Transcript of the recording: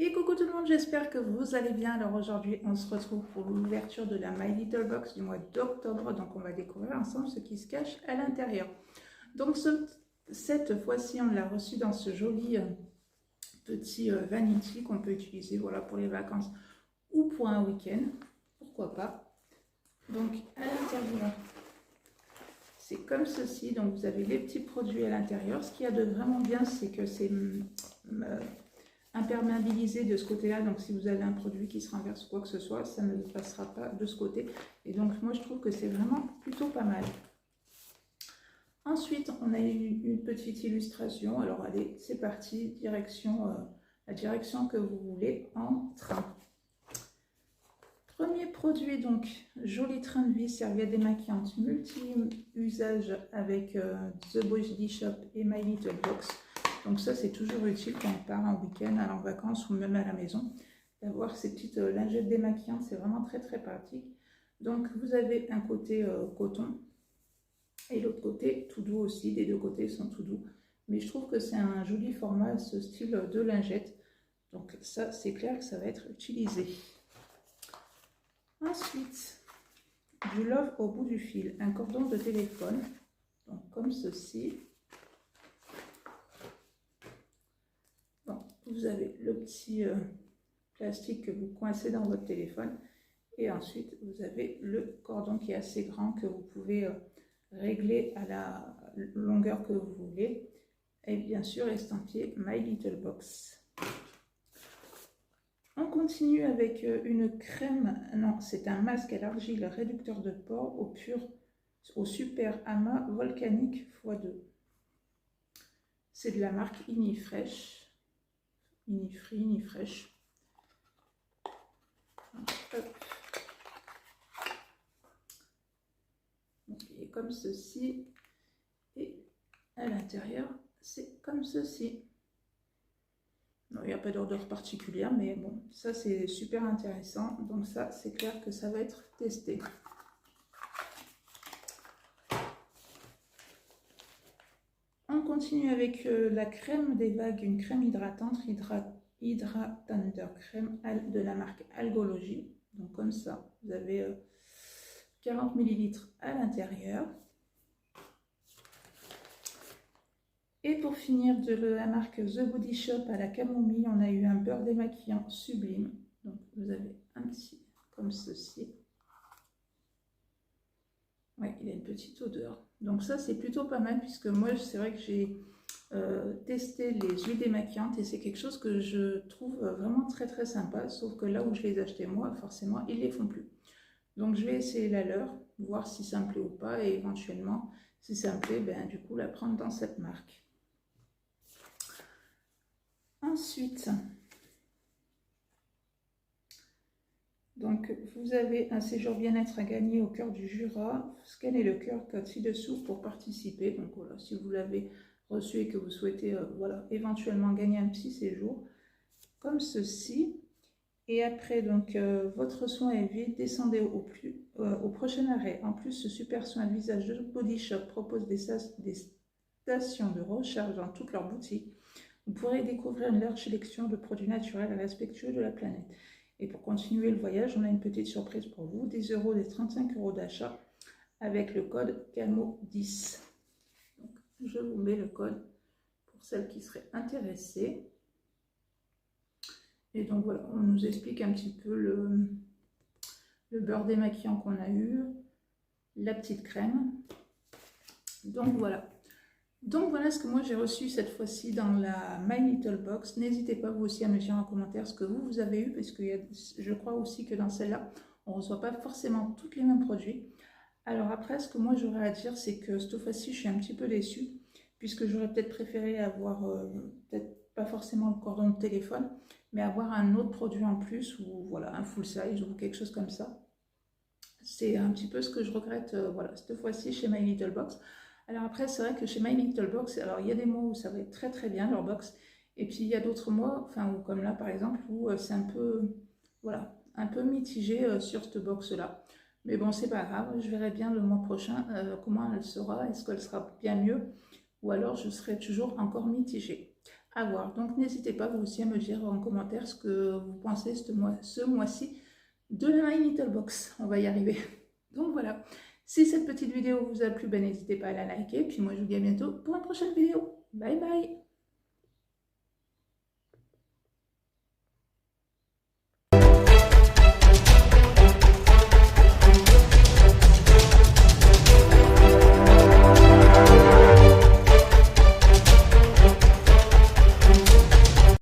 Et coucou tout le monde, j'espère que vous allez bien. Alors aujourd'hui, on se retrouve pour l'ouverture de la My Little Box du mois d'octobre. Donc on va découvrir ensemble ce qui se cache à l'intérieur. Donc cette fois-ci, on l'a reçu dans ce joli petit vanity qu'on peut utiliser voilà, pour les vacances ou pour un week-end. Pourquoi pas. Donc à l'intérieur, c'est comme ceci. Donc vous avez les petits produits à l'intérieur. Ce qu'il y a de vraiment bien, c'est que c'est imperméabilisé de ce côté-là, donc si vous avez un produit qui se renverse ou quoi que ce soit, ça ne passera pas de ce côté. Et donc moi je trouve que c'est vraiment plutôt pas mal. Ensuite, on a eu une petite illustration. Alors allez, c'est parti, direction la direction que vous voulez en train. Premier produit, donc joli train de vie, serviette démaquillante multi-usage avec The Body Shop et My Little Box. Donc ça, c'est toujours utile quand on part en week-end, en vacances ou même à la maison, d'avoir ces petites lingettes démaquillantes, c'est vraiment très très pratique. Donc vous avez un côté coton et l'autre côté tout doux aussi, les deux côtés sont tout doux. Mais je trouve que c'est un joli format, ce style de lingette. Donc ça, c'est clair que ça va être utilisé. Ensuite, du love au bout du fil, un cordon de téléphone, donc comme ceci. Vous avez le petit plastique que vous coincez dans votre téléphone et ensuite vous avez le cordon qui est assez grand que vous pouvez régler à la longueur que vous voulez et bien sûr estampillé My Little Box. On continue avec une crème, non c'est un masque à l'argile réducteur de pores au super amas volcanique x2. C'est de la marque Inifresh. Inifree, Inifresh. Donc, il est comme ceci. Et à l'intérieur, c'est comme ceci. Non, il n'y a pas d'odeur particulière, mais bon, ça c'est super intéressant. Donc ça, c'est clair que ça va être testé. On continue avec la crème des vagues, une crème hydratante, Hydratander crème de la marque Algologie. Donc comme ça, vous avez 40 ml à l'intérieur. Et pour finir, de la marque The Body Shop à la camomille, on a eu un beurre démaquillant sublime. Donc vous avez un petit comme ceci. Ouais, il a une petite odeur. Donc ça, c'est plutôt pas mal puisque moi, c'est vrai que j'ai testé les huiles démaquillantes et c'est quelque chose que je trouve vraiment très très sympa. Sauf que là où je les ai achetés moi, forcément, ils les font plus. Donc je vais essayer la leur, voir si ça me plaît ou pas et éventuellement, si ça me plaît, ben, du coup, la prendre dans cette marque. Ensuite, donc, vous avez un séjour bien-être à gagner au cœur du Jura. Scannez le QR code ci-dessous pour participer. Donc voilà, si vous l'avez reçu et que vous souhaitez voilà, éventuellement gagner un petit séjour, comme ceci. Et après, donc, votre soin est vide, descendez au prochain arrêt. En plus, ce super soin de visage de Body Shop propose des stations de recharge dans toutes leurs boutiques. Vous pourrez découvrir une large sélection de produits naturels et respectueux de la planète. Et pour continuer le voyage, on a une petite surprise pour vous, des 35 € d'achat avec le code CAMO10. Donc, je vous mets le code pour celles qui seraient intéressées. Et donc voilà, on nous explique un petit peu le beurre démaquillant qu'on a eu, la petite crème. Donc voilà. Donc voilà ce que moi j'ai reçu cette fois-ci dans la My Little Box. N'hésitez pas vous aussi à me dire en commentaire ce que vous avez eu, parce que je crois aussi que dans celle-là, on ne reçoit pas forcément tous les mêmes produits. Alors après, ce que moi j'aurais à dire, c'est que cette fois-ci, je suis un petit peu déçue, puisque j'aurais peut-être préféré avoir, peut-être pas forcément le cordon de téléphone, mais avoir un autre produit en plus, ou voilà, un full size, ou quelque chose comme ça. C'est un petit peu ce que je regrette, voilà, cette fois-ci chez My Little Box. Alors après, c'est vrai que chez My Little Box, alors il y a des mois où ça va être très très bien leur box, et puis il y a d'autres mois, enfin comme là par exemple, où c'est un peu, voilà, un peu mitigé sur cette box-là. Mais bon, c'est pas grave, je verrai bien le mois prochain comment elle sera, est-ce qu'elle sera bien mieux, ou alors je serai toujours encore mitigée. à voir. Donc n'hésitez pas vous aussi à me dire en commentaire ce que vous pensez ce mois-ci de la My Little Box. On va y arriver. Donc voilà. Si cette petite vidéo vous a plu, ben, n'hésitez pas à la liker. Puis moi je vous dis à bientôt pour une prochaine vidéo. Bye bye.